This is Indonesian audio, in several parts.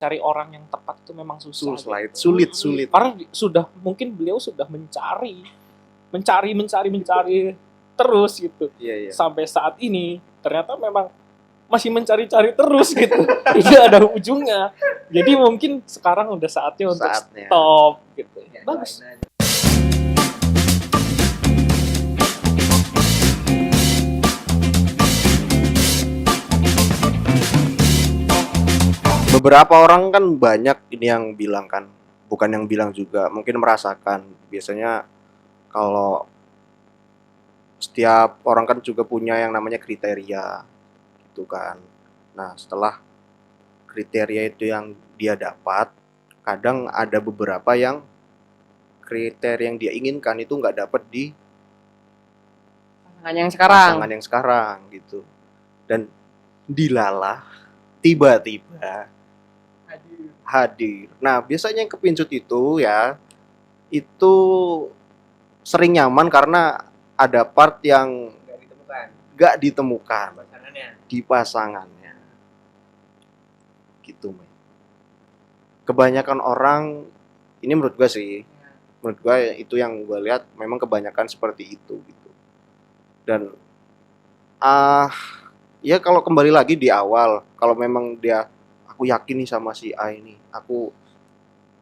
cari orang yang tepat itu memang susah. Sulit. Karena mungkin beliau sudah mencari terus gitu. Iya. Sampai saat ini ternyata memang masih mencari-cari terus gitu. Tidak ada ujungnya. Jadi mungkin sekarang udah saatnya untuk stop gitu. Ya, bagus. Beberapa orang kan banyak ini yang bilang kan, bukan yang bilang juga, mungkin merasakan. Biasanya kalau setiap orang kan juga punya yang namanya kriteria gitu kan. Nah, setelah kriteria itu yang dia dapat, kadang ada beberapa yang kriteria yang dia inginkan itu nggak dapat di pasangan yang sekarang gitu. Dan dilalah tiba-tiba hadir. Nah, biasanya yang kepincut itu ya, itu sering nyaman karena ada part yang gak ditemukan di pasangannya. Gitu, men. Kebanyakan orang, ini menurut gue sih, menurut gue itu yang gue lihat memang kebanyakan seperti itu gitu. Dan ya kalau kembali lagi di awal, kalau memang dia, aku yakin nih sama si A ini, aku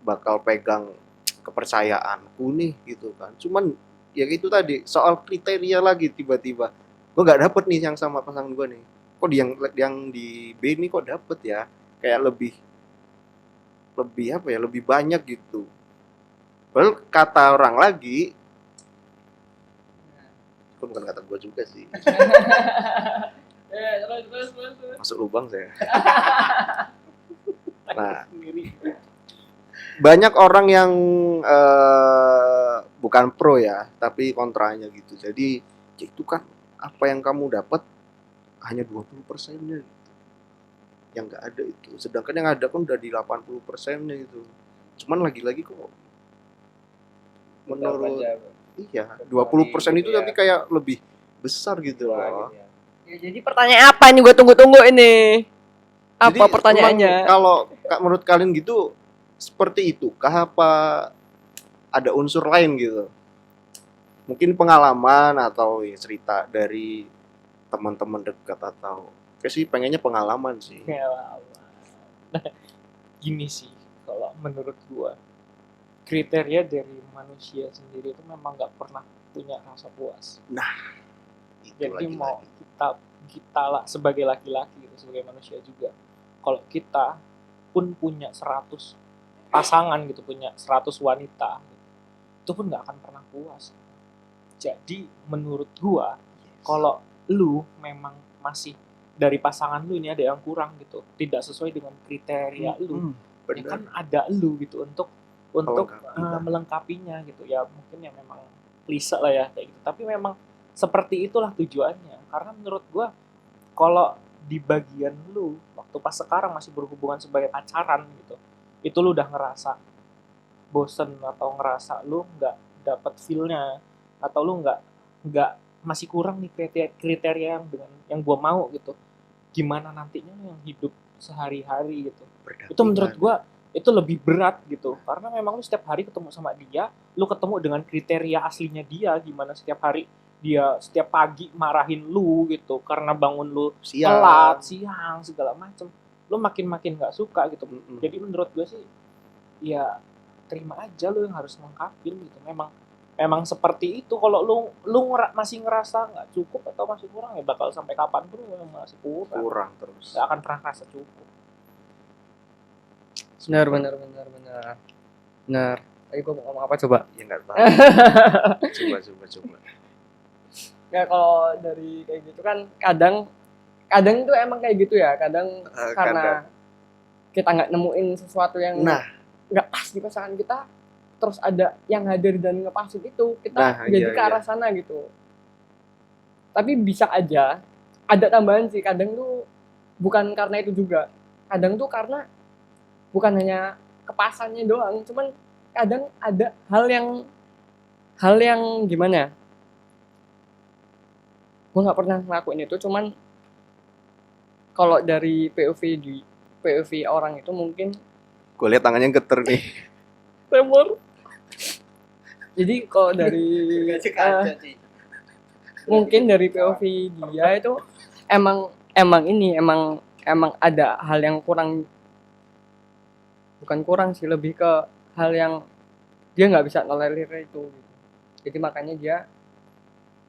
bakal pegang kepercayaanku nih gitu kan. Cuman ya itu tadi soal kriteria lagi, tiba-tiba gue nggak dapet nih yang sama pasangan gue nih. Kok yang di B ini kok dapet ya? Kayak lebih apa ya? Lebih banyak gitu. Padahal kata orang lagi, itu bukan kata gue juga sih. Terus. Masuk lubang saya. Nah, banyak orang yang bukan pro ya, tapi kontranya gitu. Jadi ya itu kan apa yang kamu dapat hanya 20%-nya gitu. Yang nggak ada itu. Sedangkan yang ada kan udah di 80%-nya gitu. Cuman lagi-lagi kok menurut iya 20% itu tapi kayak lebih besar gitu loh. Ya, jadi pertanyaan apa ini gue tunggu-tunggu ini? Apa jadi, pertanyaannya? Kalau menurut kalian gitu seperti itu kah, apa ada unsur lain gitu? Mungkin pengalaman atau ya, cerita dari teman-teman dekat atau kayak sih pengennya pengalaman sih. Gini sih, kalau menurut gua kriteria dari manusia sendiri itu memang nggak pernah punya rasa puas. Nah, jadi mau kita lah sebagai laki-laki gitu, sebagai manusia juga, kalau kita pun punya 100 pasangan gitu, punya 100 wanita gitu, itu pun nggak akan pernah puas. Jadi menurut gua kalau lu memang masih dari pasangan lu ini ada yang kurang gitu, tidak sesuai dengan kriteria lu, ya kan ada lu gitu untuk melengkapinya gitu ya. Mungkin ya memang klise lah ya kayak gitu, tapi memang seperti itulah tujuannya. Karena menurut gua kalau di bagian lu waktu pas sekarang masih berhubungan sebagai pacaran gitu, itu lu udah ngerasa bosen atau ngerasa lu nggak dapet feel-nya, atau lu nggak masih kurang nih kriteria yang dengan yang gua mau gitu, gimana nantinya yang hidup sehari-hari gitu. Itu menurut gua itu lebih berat gitu, karena memang lu setiap hari ketemu sama dia, lu ketemu dengan kriteria aslinya dia, gimana setiap hari dia setiap pagi marahin lu gitu karena bangun lu telat, siang segala macem, lu makin nggak suka gitu. Jadi menurut gue sih ya terima aja lu yang harus lengkapin gitu. Memang seperti itu. Kalau lu masih ngerasa nggak cukup atau masih kurang, ya bakal sampai kapanpun lu masih kurang terus, nggak akan pernah rasa cukup. Benar. Ayo gue mau ngomong apa coba? Ya nggak tahu. coba. Ya kalau dari kayak gitu kan kadang tuh emang kayak gitu ya. Kadang karena kita nggak nemuin sesuatu yang nggak pas di pasangan kita, terus ada yang hadir dan ngepasin itu, kita jadi ke arah sana gitu. Tapi bisa aja ada tambahan sih. Kadang tuh bukan karena itu juga. Kadang tuh karena bukan hanya kepasannya doang, cuman kadang ada hal yang gimana? Gue nggak pernah ngelakuin itu, cuman kalau dari POV orang itu mungkin Gue lihat tangannya geter nih. Tremor. Jadi kalau dari mungkin dari POV dia itu emang ada hal yang kurang, bukan kurang sih, lebih ke hal yang dia nggak bisa tolerir itu gitu. Jadi makanya dia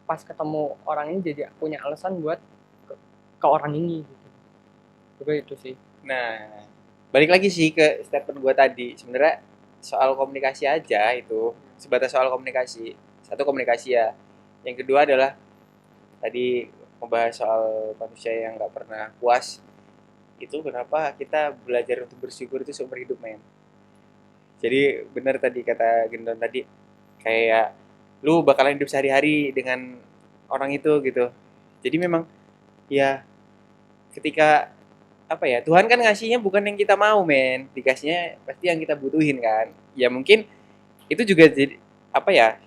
pas ketemu orang ini jadi punya alasan buat ke orang ini gitu. Juga itu sih. Nah, balik lagi sih ke statement gue tadi. Sebenarnya soal komunikasi aja itu, sebatas soal komunikasi. Satu, komunikasi ya. Yang kedua adalah tadi membahas soal manusia yang nggak pernah puas. Itu kenapa kita belajar untuk bersyukur itu seumur hidup, men. Jadi benar tadi kata Gendon tadi, kayak lu bakalan hidup sehari-hari dengan orang itu gitu. Jadi memang ya ketika apa ya, Tuhan kan ngasihnya bukan yang kita mau, men, dikasihnya pasti yang kita butuhin kan. Ya mungkin itu juga jadi apa ya,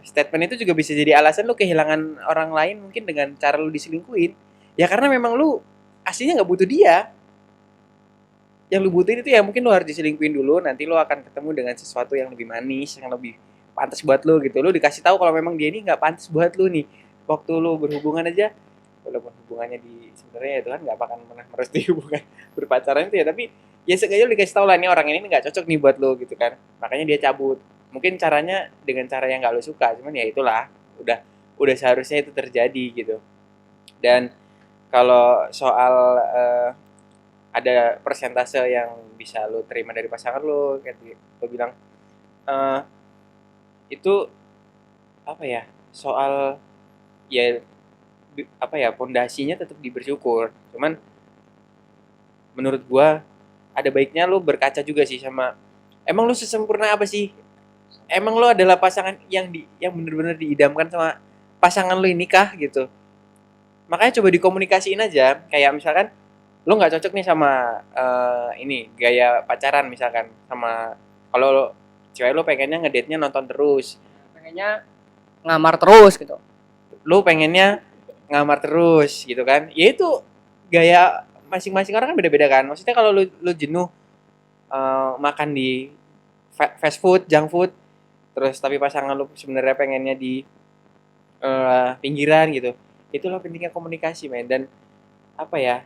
statement itu juga bisa jadi alasan lu kehilangan orang lain mungkin dengan cara lu diselingkuhin ya, karena memang lu aslinya nggak butuh dia. Yang lu butuhin itu ya mungkin lu harus diselingkuhin dulu, nanti lu akan ketemu dengan sesuatu yang lebih manis, yang lebih pantas buat lu gitu. Lu dikasih tahu kalau memang dia ini nggak pantas buat lu nih. Waktu lu berhubungan aja, walaupun hubungannya di sebenarnya ya Tuhan nggak akan pernah merestui hubungan berpacaran itu ya, tapi ya sengaja lu dikasih tahu lah, nih orang ini nggak cocok nih buat lu gitu kan, makanya dia cabut. Mungkin caranya dengan cara yang nggak lu suka, cuman ya itulah, udah seharusnya itu terjadi gitu. Dan kalau soal ada persentase yang bisa lu terima dari pasangan lu, kayak lu bilang, itu apa ya, soal ya apa ya, pondasinya tetap di bersyukur. Cuman menurut gua ada baiknya lu berkaca juga sih sama, emang lu sesempurna apa sih? Emang lu adalah pasangan yang benar-benar diidamkan sama pasangan lu ini kah gitu? Makanya coba dikomunikasiin aja. Kayak misalkan lu nggak cocok nih sama ini gaya pacaran misalkan, sama kalau cewek lu pengennya ngedate-nya nonton terus, Pengennya ngamar terus gitu. lu pengennya ngamar terus gitu kan, ya itu gaya masing-masing orang kan beda-beda kan. Maksudnya kalau lu jenuh makan di fast food, junk food, terus tapi pasangan lu sebenarnya pengennya di pinggiran gitu, itulah pentingnya komunikasi, men. Dan apa ya,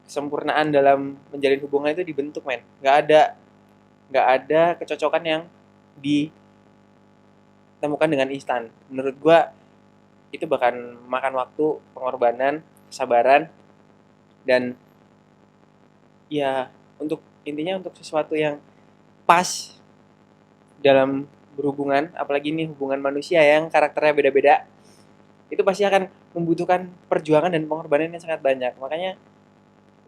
kesempurnaan dalam menjalin hubungan itu dibentuk, men. Nggak ada kecocokan yang ditemukan dengan instan. Menurut gua itu bahkan makan waktu, pengorbanan, kesabaran, dan ya intinya untuk sesuatu yang pas dalam berhubungan, apalagi ini hubungan manusia yang karakternya beda-beda, itu pasti akan membutuhkan perjuangan dan pengorbanan yang sangat banyak. Makanya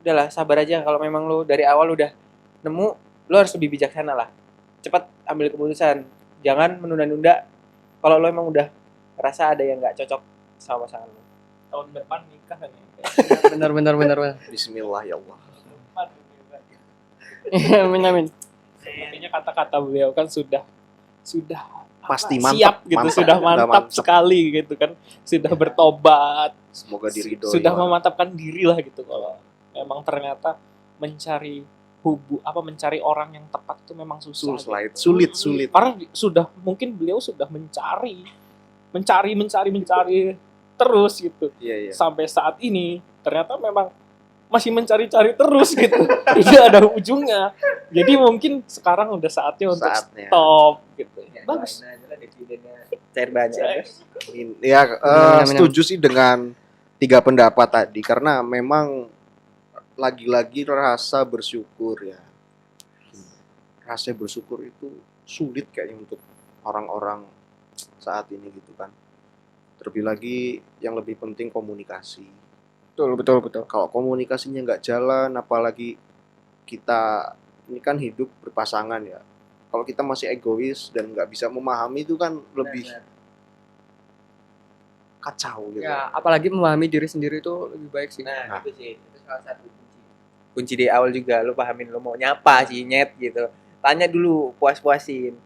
udahlah, sabar aja. Kalau memang lo dari awal udah nemu, lo harus lebih bijaksana lah, cepat ambil keputusan, jangan menunda-nunda. Kalau lo emang udah rasa ada yang nggak cocok sama pasangan lo, Tahun depan nikah kan ya. Benar. Bismillah ya Allah. Amin. Sepertinya kata-kata beliau kan sudah Pasti siap mantap, gitu, mantap, sudah udah mantap mantap. sekali gitu kan, sudah bertobat, Semoga diridhoi. sudah memantapkan diri lah gitu. Kalau memang ternyata mencari mencari orang yang tepat itu memang susah. Sulit. Karena mungkin beliau sudah mencari terus gitu. Iya. Sampai saat ini ternyata memang masih mencari-cari terus gitu. Tidak ada ujungnya. Jadi mungkin sekarang udah saatnya untuk stop gitu. Bagus. Cair banyak. Ya, Benar. setuju sih dengan 3 pendapat tadi, karena memang lagi-lagi rasa bersyukur ya. Rasa bersyukur itu sulit kayaknya untuk orang-orang saat ini gitu kan. Terlebih lagi yang lebih penting komunikasi. Betul. Kalau komunikasinya nggak jalan, apalagi kita ini kan hidup berpasangan ya. Kalau kita masih egois dan nggak bisa memahami, itu kan lebih kacau gitu. Ya, apalagi memahami diri sendiri itu lebih baik sih. Nah, itu sih, itu salah satu kunci di awal juga. Lu pahamin lu mau nyapa sih, nyet gitu. Tanya dulu, puas-puasin.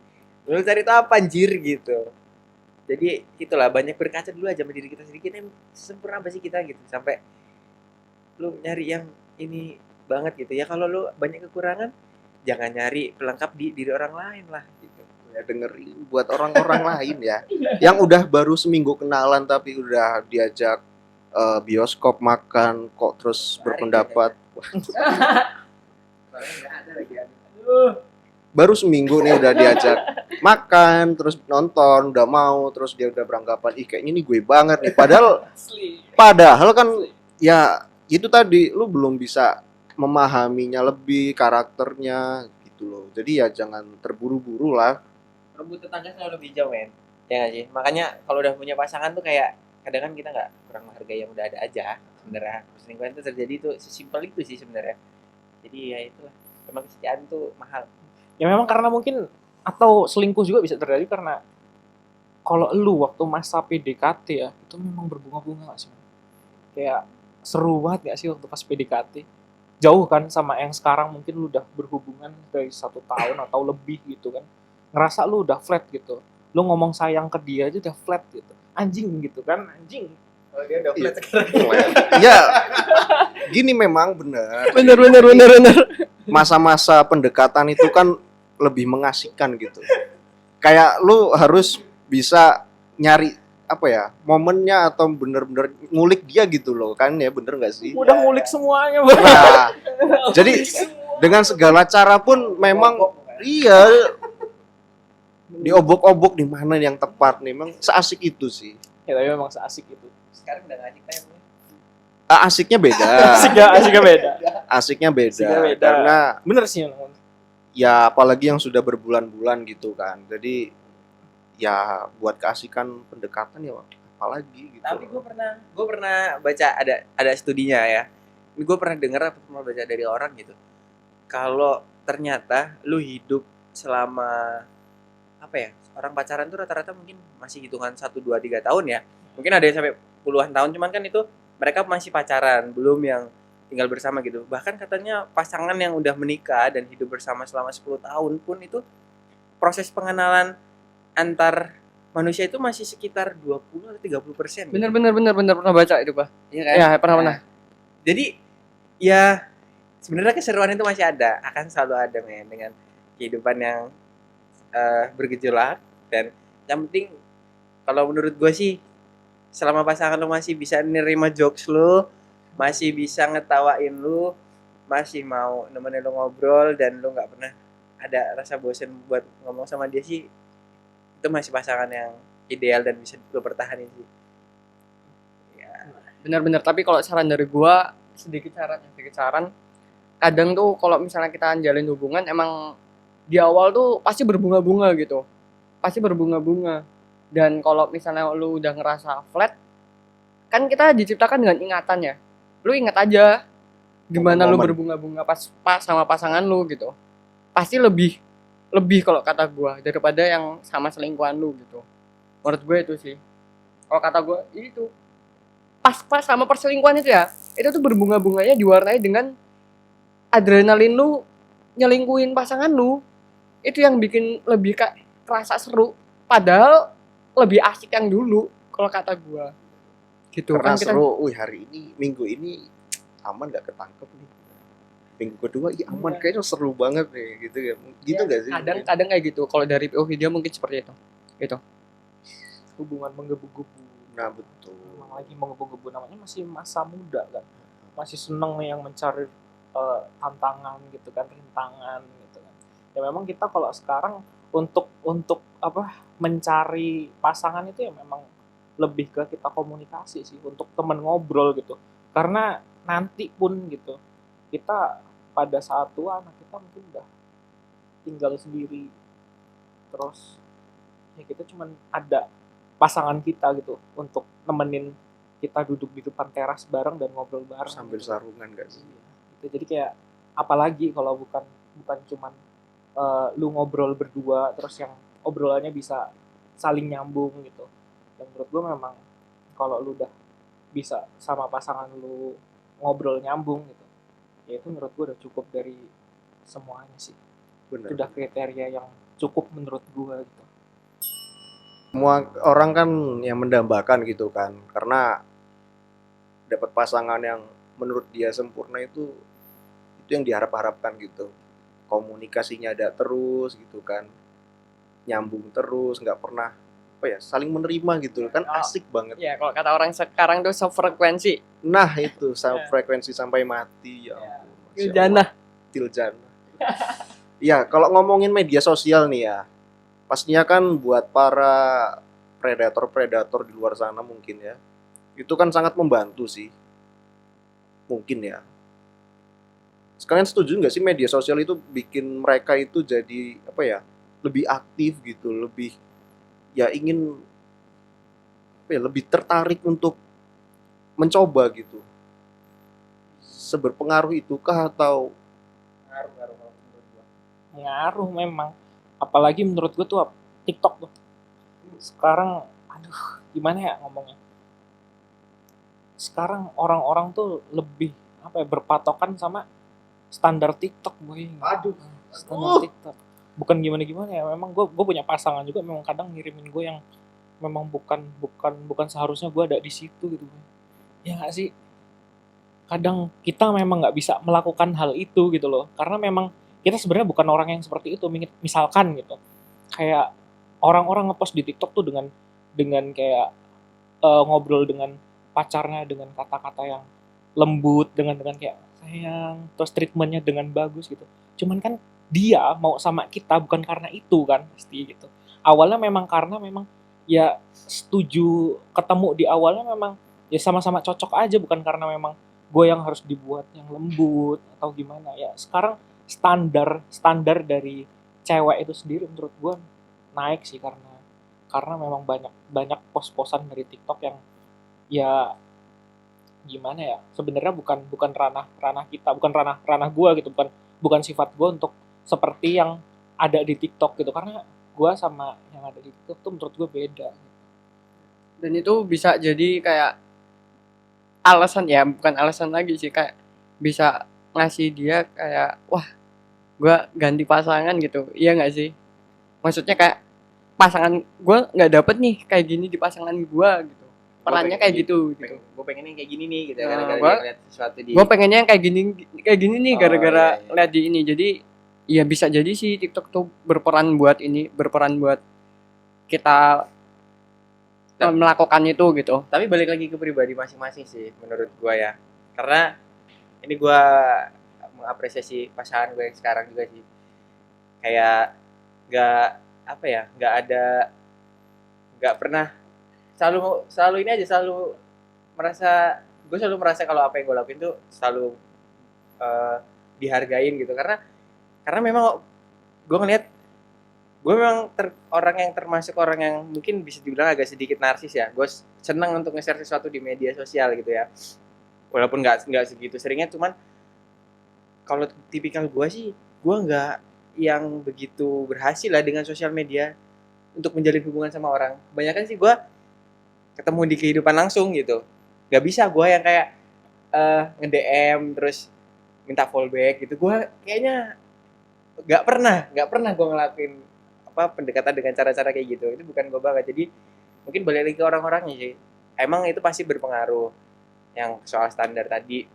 Lu cari itu apa anjir gitu. Jadi itulah, banyak berkaca dulu aja sama diri kita sendiri. Kita sempurna apa sih kita gitu. Sampai lu nyari yang ini banget gitu ya. Kalau lu banyak kekurangan, jangan nyari pelengkap di diri orang lain lah gitu. Ya dengerin buat orang-orang lain ya yang udah baru seminggu kenalan tapi udah diajak bioskop makan kok terus Menarik berpendapat Soalnya nggak ada lagi. baru seminggu nih udah diajak makan terus nonton udah mau terus dia udah beranggapan ih kayaknya ini gue banget nih padahal kan ya itu tadi lu belum bisa memahaminya lebih karakternya gitu loh jadi ya jangan terburu-buru lah. Rebut tetangga selalu lebih jauh, men. Ya nggak sih? Makanya kalau udah punya pasangan tuh kayak kadang kan kita nggak kurang menghargai yang udah ada aja sebenarnya. Perselingkuhan itu terjadi tuh sesimpel itu sih sebenarnya. Jadi ya itulah. Memang kesetiaan tuh mahal. Ya memang karena mungkin atau selingkuh juga bisa terjadi karena kalau lu waktu masa PDKT ya itu memang berbunga-bunga gak sih? Kayak seru banget gak sih waktu pas PDKT? Jauh kan sama yang sekarang mungkin lu udah berhubungan dari 1 tahun atau lebih gitu kan. Ngerasa lu udah flat gitu. Lu ngomong sayang ke dia aja udah flat gitu. Anjing gitu kan, anjing. Kalau dia udah flat sekarang. Ya gini memang bener Bener. masa-masa pendekatan itu kan lebih mengasihkan gitu kayak lu harus bisa nyari apa ya momennya atau bener-bener ngulik dia gitu loh kan ya bener nggak sih Udah ngulik semuanya, Bang. nah jadi dengan segala cara pun memang iya diobok-obok di mana yang tepat nih memang seasik itu sih Ya tapi memang seasik itu. Sekarang udah ngajak time. asiknya beda Asiknya beda. asiknya beda Asiknya beda. karena Bener sih. ya apalagi yang sudah berbulan-bulan gitu kan jadi ya buat keasikan pendekatan ya apalagi gitu Tapi gue pernah baca ada studinya ya. Ini gue pernah dengar atau pernah baca dari orang gitu. Kalau ternyata lu hidup selama apa ya? Orang pacaran tuh rata-rata mungkin masih hitungan 1, 2, 3 tahun ya. Mungkin ada yang sampai puluhan tahun cuman kan itu mereka masih pacaran, belum yang tinggal bersama gitu. Bahkan katanya pasangan yang udah menikah dan hidup bersama selama 10 tahun pun itu proses pengenalan antar manusia itu masih sekitar 20 atau 30%. Bener pernah baca itu, Pak. Iya kan? Ya, pernah. Jadi ya sebenarnya keseruan itu masih ada, akan selalu ada men dengan kehidupan yang bergejolak dan yang penting kalau menurut gue sih selama pasangan lo masih bisa nerima jokes lo, masih bisa ngetawain lo, masih mau nemenin lo ngobrol dan lo nggak pernah ada rasa bosan buat ngomong sama dia sih itu masih pasangan yang ideal dan bisa lo pertahanin sih. Ya. Bener. Tapi kalau saran dari gua sedikit saran. Kadang tuh kalau misalnya kita jalin hubungan emang di awal tuh pasti berbunga-bunga gitu. Dan kalau misalnya lu udah ngerasa flat, kan kita diciptakan dengan ingatan ya. Lu ingat aja gimana lu berbunga-bunga pas sama pasangan lu gitu. Pasti lebih kalau kata gua daripada yang sama selingkuhan lu gitu. Menurut gue itu sih. Kalau kata gua itu pas sama perselingkuhan itu ya, itu tuh berbunga-bunganya diwarnai dengan adrenalin lu nyelingkuhin pasangan lu. Itu yang bikin lebih kerasa seru. Padahal lebih asik yang dulu kalau kata gua. Gitu karena kan kita seru hari ini minggu ini aman nggak ketangkep nih minggu kedua iya aman kayaknya seru banget nih gitu ya gitu nggak sih kadang kayak gitu. Kalau dari POV dia mungkin seperti itu. Gitu. Hubungan menggebu-gebu. nah betul Emang lagi menggebu-gebu namanya masih masa muda kan. Masih seneng nih yang mencari tantangan gitu kan, rintangan gitu kan. Ya memang kita kalau sekarang untuk mencari pasangan itu ya memang lebih ke kita komunikasi sih untuk temen ngobrol gitu. Karena nanti pun gitu kita pada saat tua anak kita mungkin udah tinggal sendiri terus ya kita cuman ada pasangan kita gitu untuk nemenin kita duduk di depan teras bareng dan ngobrol bareng sambil gitu. sarungan gak sih Gitu. Jadi kayak apalagi kalau bukan cuman lu ngobrol berdua terus yang obrolannya bisa saling nyambung gitu. Dan menurut gue memang kalau lu udah bisa sama pasangan lu ngobrol nyambung gitu ya itu menurut gue udah cukup dari semuanya sih. benar Itu udah kriteria yang cukup menurut gue gitu. semua orang kan yang mendambakan gitu kan karena dapat pasangan yang menurut dia sempurna itu Itu yang diharap-harapkan gitu. Komunikasinya ada terus gitu kan, nyambung terus, nggak pernah apa ya, saling menerima gitu kan, asik banget. Ya kalau kata orang sekarang tuh sefrekuensi. Nah itu frekuensi sampai mati ya ampun. Masya Allah. Tiljana. Tiljana. Ya kalau ngomongin media sosial nih ya, pastinya kan buat para predator-predator di luar sana mungkin ya, itu kan sangat membantu sih, mungkin ya. Kalian setuju nggak sih media sosial itu bikin mereka itu jadi apa ya, lebih aktif gitu, lebih ya ingin apa ya, lebih tertarik untuk mencoba gitu. Seberpengaruh itukah atau Ngaruh kalau menurut gua. Ngaruh memang, apalagi menurut gue tuh TikTok tuh sekarang, aduh gimana ya ngomongnya, sekarang orang-orang tuh lebih apa ya, berpatokan sama standar TikTok boy. Aduh. Standar TikTok, bukan gimana ya, memang gue punya pasangan juga, memang kadang ngirimin gue yang memang bukan seharusnya gue ada di situ gitu boy. Ya nggak sih, kadang kita memang nggak bisa melakukan hal itu gitu loh, karena memang kita sebenarnya bukan orang yang seperti itu. Misalkan gitu, kayak orang-orang ngepost di TikTok tuh dengan kayak ngobrol dengan pacarnya dengan kata-kata yang lembut, dengan kayak sayang, terus treatmentnya dengan bagus gitu. Cuman kan dia mau sama kita bukan karena itu kan, pasti gitu. Awalnya memang karena memang ya setuju ketemu di awalnya, memang ya sama-sama cocok aja, bukan karena memang gue yang harus dibuat yang lembut atau gimana ya. Sekarang standar dari cewek itu sendiri menurut gue naik sih, karena memang banyak pos-posan dari TikTok yang ya gimana ya, sebenarnya bukan ranah kita, bukan ranah gue gitu, bukan sifat gue untuk seperti yang ada di TikTok gitu, karena gue sama yang ada di TikTok tuh menurut gue beda. Dan itu bisa jadi kayak alasan, ya bukan alasan lagi sih, kayak bisa ngasih dia kayak wah gue ganti pasangan gitu, iya nggak sih? Maksudnya kayak pasangan gue nggak dapet nih kayak gini di pasangan gue gitu, perannya kayak gitu. Gue pengennya kayak gini nih gitu, Nah, gara-gara gua- dia ngeliat sesuatu di Gue pengennya yang kayak gini nih Oh, gara-gara iya, iya. lihat di ini. Jadi ya bisa jadi sih TikTok tuh berperan buat kita melakukan itu gitu. Tapi balik lagi ke pribadi masing-masing sih menurut gua ya, karena ini gua mengapresiasi pasangan gue yang sekarang juga sih, kayak nggak pernah, selalu ini aja, gue selalu merasa kalau apa yang gue lakuin tuh selalu dihargain gitu, karena memang gue ngeliat gue memang orang yang termasuk orang yang mungkin bisa dibilang agak sedikit narsis ya. Gue senang untuk nge-share sesuatu di media sosial gitu ya, walaupun nggak segitu seringnya. Cuman kalau tipikal gue sih, gue nggak yang begitu berhasil lah dengan sosial media untuk menjalin hubungan sama orang. Kebanyakan sih gue ketemu di kehidupan langsung gitu. Gak bisa gue yang kayak nge-DM terus minta fallback gitu. Gue kayaknya nggak pernah gue ngelakuin pendekatan dengan cara-cara kayak gitu. Itu bukan gue banget. Jadi mungkin balik lagi ke orang-orangnya sih. Emang itu pasti berpengaruh. Yang soal standar tadi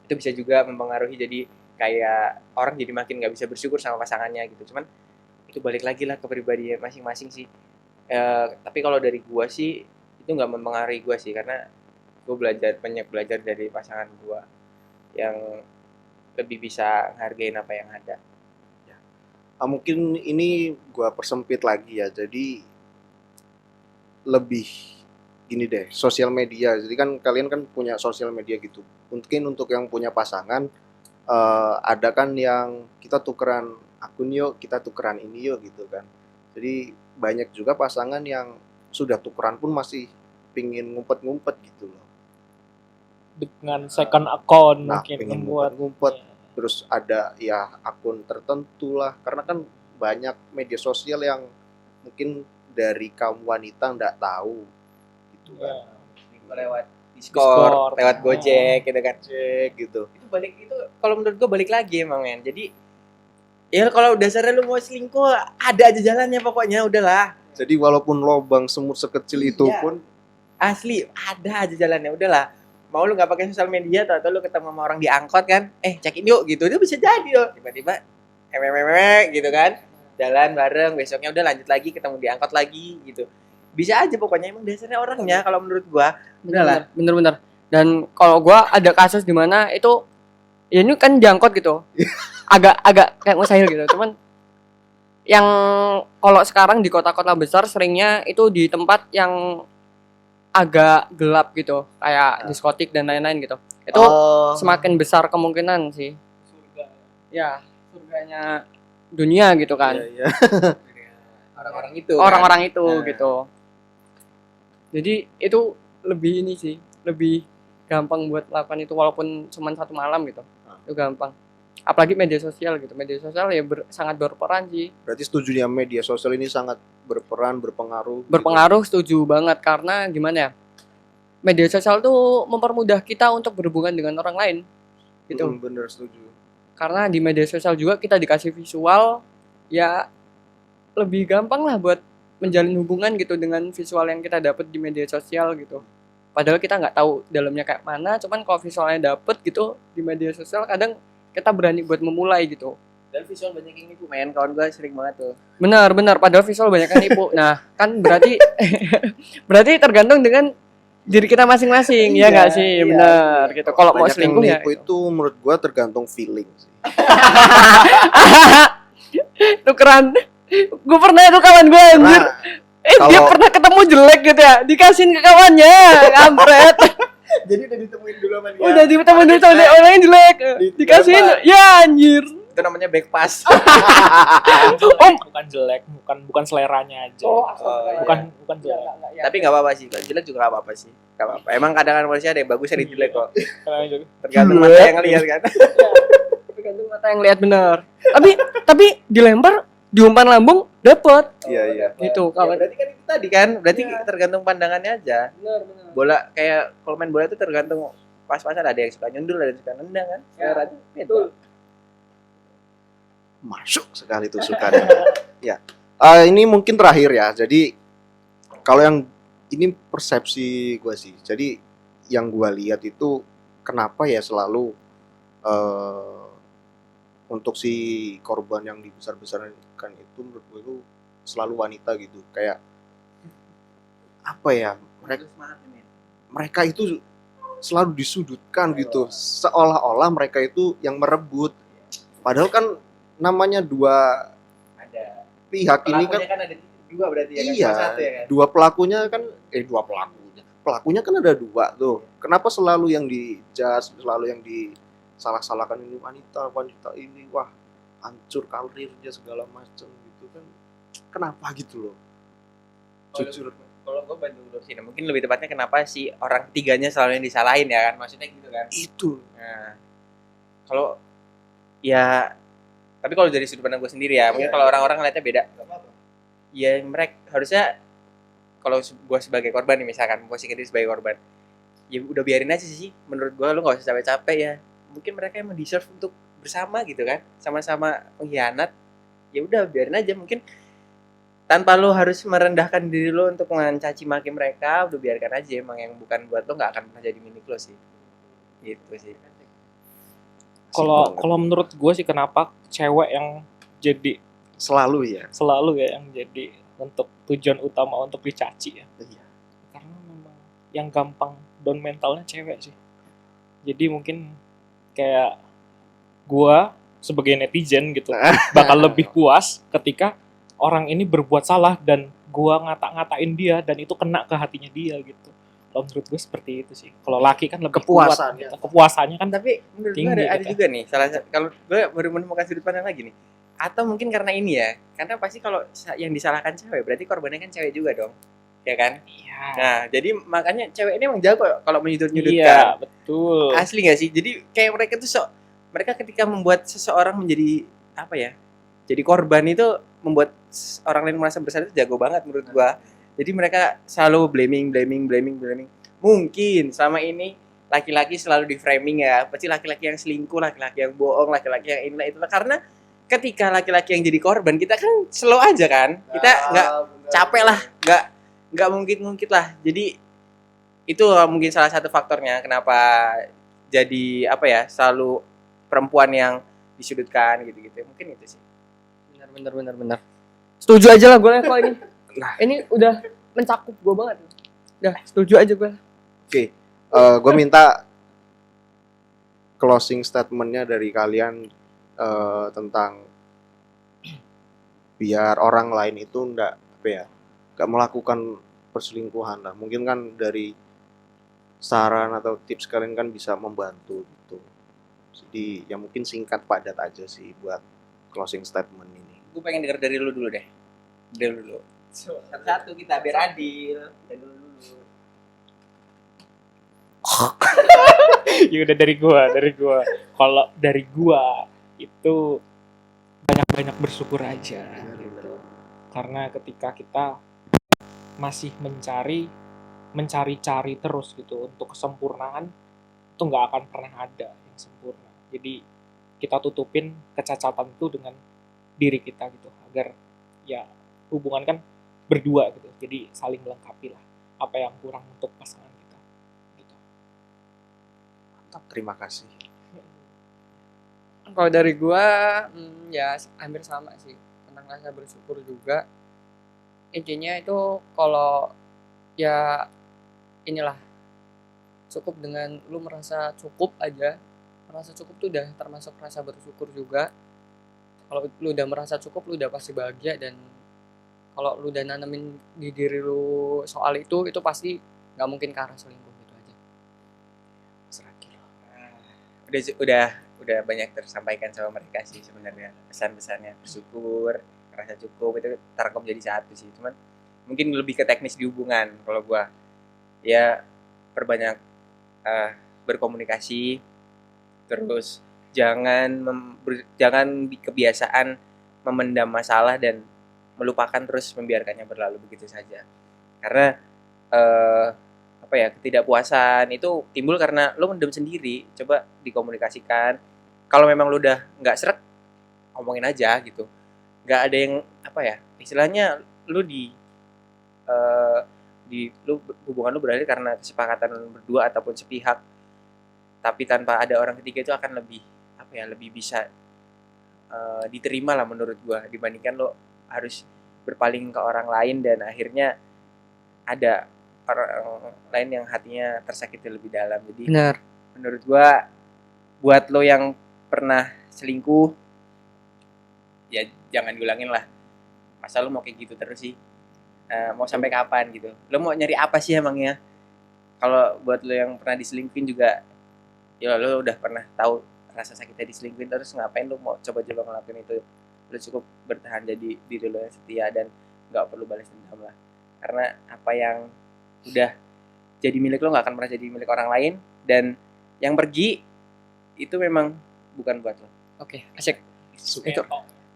itu bisa juga mempengaruhi, jadi kayak orang jadi makin nggak bisa bersyukur sama pasangannya gitu. Cuman itu balik lagi lah ke pribadi masing-masing sih. Tapi kalau dari gue sih itu nggak mempengaruhi gue sih, karena gue banyak belajar dari pasangan gue yang lebih bisa ngehargain apa yang ada. Mungkin ini gua persempit lagi ya, jadi lebih gini deh, sosial media. Jadi kan kalian kan punya sosial media gitu. Mungkin untuk yang punya pasangan ada kan yang kita tukeran akun yuk, kita tukeran ini yuk gitu kan. Jadi banyak juga pasangan yang sudah tukeran pun masih pingin ngumpet-ngumpet gitu loh. Dengan second account Nah, mungkin pengen membuat ngumpet-ngumpet. Terus ada ya akun tertentu lah, karena kan banyak media sosial yang mungkin dari kaum wanita nggak tahu gitu kan. Lewat Discord, lewat Gojek gitu kan. Cek gitu. Itu kalau menurut gue balik lagi emang, men. Jadi ya kalau dasarnya lu mau selingkuh, ada aja jalannya pokoknya, udahlah. Jadi walaupun lubang semut sekecil itu Iya. pun Asli ada aja jalannya, udahlah. mau lu nggak pakai sosial media atau lu ketemu sama orang di angkot kan, check in yuk gitu, itu bisa jadi loh, tiba-tiba gitu kan, jalan bareng, besoknya udah lanjut lagi ketemu di angkot lagi gitu, bisa aja pokoknya, emang dasarnya orangnya kalau menurut gua. Udahlah. Bener. Dan kalau gua ada kasus di mana itu ya ini kan jangkot gitu. agak kayak mustahil gitu. Cuman yang kalau sekarang di kota-kota besar seringnya itu di tempat yang agak gelap gitu, kayak diskotik dan lain-lain gitu. Itu semakin besar kemungkinan sih. Surga. Ya, surganya dunia gitu kan. Iya. Orang-orang itu. Orang-orang itu Nah. gitu. Jadi itu lebih ini sih, lebih gampang buat melakukan itu walaupun cuma satu malam gitu. Itu gampang. Apalagi media sosial gitu. Media sosial ya sangat berperan sih. Berarti setuju ya, media sosial ini sangat berperan, berpengaruh. Berpengaruh, setuju banget karena gimana ya? Media sosial tuh mempermudah kita untuk berhubungan dengan orang lain. Gitu. Bener, setuju. Karena di media sosial juga kita dikasih visual, ya lebih gampang lah buat menjalin hubungan gitu dengan visual yang kita dapat di media sosial gitu. Padahal kita nggak tahu dalamnya kayak mana, cuman kalau visualnya dapet gitu di media sosial kadang kita berani buat memulai gitu. Dan visual banyak yang nipu, men. Kawan gue sering banget tuh. Benar, padahal visual banyak kan nipu. Nah, kan berarti berarti tergantung dengan diri kita masing-masing, ya nggak sih? Iya. Benar gitu. Kalau mau Banyak yang selingkuh ya nipu itu menurut gua tergantung feeling sih. tukeran. Gue pernah itu kawan gue anjir. Dia kalau- pernah ketemu jelek gitu ya, dikasihin ke kawannya, kampret. Jadi udah ditemuin dulu sama dia. Udah ditemuin dulu sama dia, orang yang jelek, dikasihin, ya anjir. Itu namanya back pass. Bukan jelek, bukan seleranya aja. Bukan jelek. Tapi nggak apa-apa sih, kalau jelek juga nggak apa-apa sih. Nggak apa-apa. Emang kadang-kadang manusia ada yang bagus, ada yang jelek kok. Tergantung mata yang ngelihat kan. Tergantung mata yang lihat bener. Tapi dilempar, diumpan lambung, dapet. Iya. Gitu Ya, kawan. berarti kan itu tadi kan, berarti Iya. tergantung pandangannya aja. Bener. Bola kayak kalau main bola itu tergantung pas-pasan, ada yang suka nyundul, ada yang suka nendang kan. Ya, Selera aja beda. betul. Masuk sekali tusukannya. Ya. Ini mungkin terakhir ya. Jadi kalau yang ini persepsi gue sih. Jadi yang gue lihat itu kenapa ya selalu untuk si korban yang dibesar-besarkan itu menurut gue itu selalu wanita gitu. Kayak apa ya? Mereka itu selalu disudutkan gitu. Seolah-olah mereka itu yang merebut. Padahal kan namanya dua Ada. pihak ini kan Pelakunya kan ada dua berarti ya kan. iya, Cuma satu ya kan. dua pelakunya. Pelakunya kan ada dua tuh. Kenapa selalu yang dijudge, selalu yang disalah-salahkan ini wanita ini wah hancur karirnya segala macam gitu kan. Kenapa gitu loh? Jujur. Kalau gue bantu lurusin, mungkin lebih tepatnya kenapa sih orang ketiganya selalu yang disalahin ya kan, maksudnya gitu kan. Itu. Nah, kalau ya, tapi kalau dari sudut pandang gue sendiri ya, mungkin kalau orang-orang ngeliatnya beda. Ya mereka harusnya, kalau gue sebagai korban nih misalkan, posisikan diri sebagai korban, ya udah biarin aja sih. Menurut gue lu nggak usah capek-capek ya. Mungkin mereka emang deserve untuk bersama gitu kan, sama-sama pengkhianat. Ya udah biarin aja, mungkin tanpa lo harus merendahkan diri lo untuk mencaci maki mereka, udah biarkan aja. Emang yang bukan buat lo nggak akan pernah jadi milik lo sih, gitu sih. Kalau menurut gue sih kenapa cewek yang jadi Selalu ya. selalu ya yang jadi untuk tujuan utama untuk dicaci ya. Iya. Karena memang yang gampang down mentalnya cewek sih. Jadi mungkin kayak gua sebagai netizen gitu bakal lebih puas ketika orang ini berbuat salah dan gua ngata-ngatain dia dan itu kena ke hatinya dia gitu. Kalau menurut gue seperti itu sih. Kalau laki kan lebih Kepuasannya. kuat, gitu. Kepuasannya kan Tapi menurut gue tinggi ada gitu. juga nih, kalau gue baru menemukan sudut pandang lagi nih. Atau mungkin karena ini ya, karena pasti kalau yang disalahkan cewek, berarti korbannya kan cewek juga dong, ya kan? Iya. Nah, jadi makanya cewek ini emang jago kalau menyudut-nyudutkan. Iya, betul. Asli gak sih? Jadi kayak mereka tuh mereka ketika membuat seseorang menjadi apa ya? Jadi korban itu membuat orang lain merasa bersalah itu jago banget menurut gua. Jadi mereka selalu blaming. Mungkin selama ini laki-laki selalu di framing ya. Pasti laki-laki yang selingkuh, laki-laki yang bohong, laki-laki yang inilah itulah. Karena ketika laki-laki yang jadi korban, kita kan slow aja kan. Kita nggak capek lah, nggak mungkin lah. Jadi itu mungkin salah satu faktornya kenapa jadi apa ya, selalu perempuan yang disudutkan gitu-gitu. Mungkin itu sih. Benar. Setuju aja lah gue kalau ini. Nah. Ini udah mencakup gue banget. Udah setuju aja gue. Oke, gue minta closing statementnya dari kalian tentang biar orang lain itu nggak melakukan perselingkuhan lah. Mungkin kan dari saran atau tips kalian kan bisa membantu gitu. Jadi ya mungkin singkat padat aja sih buat closing statement ini. Gue pengen denger dari lu dulu deh. Dari lu dulu. Satu-satu kita biar adil. Dari lu dulu. Ya udah dari gua. Kalau dari gua itu banyak bersyukur aja gitu. Karena ketika kita masih mencari terus gitu untuk kesempurnaan, itu nggak akan pernah ada yang sempurna. Jadi kita tutupin kecacatan itu dengan diri kita gitu, agar ya hubungan kan berdua gitu, jadi saling melengkapi lah apa yang kurang untuk pasangan kita gitu. Mantap, terima kasih. Kalau dari gua ya hampir sama sih, tentang rasa bersyukur juga. Intinya itu kalau ya inilah, cukup dengan lu merasa cukup aja. Merasa cukup tuh udah termasuk rasa bersyukur juga. Kalau lu udah merasa cukup, lu udah pasti bahagia. Dan kalau lu udah nanemin di diri lu soal itu pasti nggak mungkin ke arah selingkuh gitu aja. Udah banyak tersampaikan sama mereka sih sebenarnya, pesan-pesannya bersyukur, rasa cukup itu terangkum jadi satu sih. Cuman mungkin lebih ke teknis di hubungan. Kalau gua ya perbanyak berkomunikasi, terus jangan di kebiasaan memendam masalah dan melupakan terus membiarkannya berlalu begitu saja. Karena ketidakpuasan itu timbul karena lo mendem sendiri. Coba dikomunikasikan. Kalau memang lo udah nggak seret, ngomongin aja gitu. Nggak ada yang istilahnya lo hubungan lo berakhir karena kesepakatan berdua ataupun sepihak, tapi tanpa ada orang ketiga itu akan lebih bisa diterima lah menurut gua, dibandingkan lo harus berpaling ke orang lain dan akhirnya ada orang lain yang hatinya tersakiti lebih dalam. Jadi Benar. menurut gua buat lo yang pernah selingkuh ya jangan diulangin lah. Masa lo mau kayak gitu terus sih? Mau sampai kapan gitu? Lo mau nyari apa sih emangnya? Kalau buat lo yang pernah diselingkuhin juga, ya lo udah pernah tahu rasa sakitnya diselingkuhin, terus ngapain lo mau coba-coba ngelakuin itu? Lo cukup bertahan jadi diri lo yang setia dan nggak perlu balas dendam lah. Karena apa yang udah jadi milik lo nggak akan pernah jadi milik orang lain, dan yang pergi itu memang bukan buat lo. Oke, asik. Itu.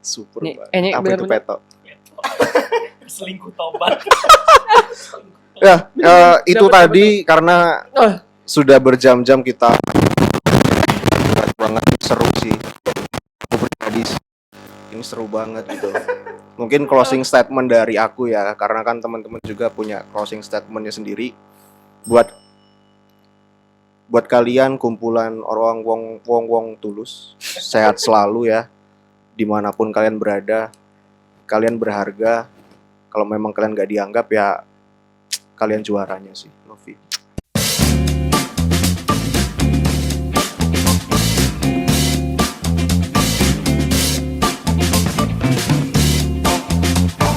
Super Nih, banget. ini Apa itu benar-benar peto? Selingkuh tobat. Ya, itu bener, tadi karena sudah berjam-jam kita banget, seru sih. Aku pribadi ini seru banget gitu. Mungkin closing statement dari aku ya, karena kan teman-teman juga punya closing statementnya sendiri. Buat kalian kumpulan orang wong tulus, sehat selalu ya, dimanapun kalian berada. Kalian berharga. Kalau memang kalian gak dianggap ya kalian juaranya sih, Novi.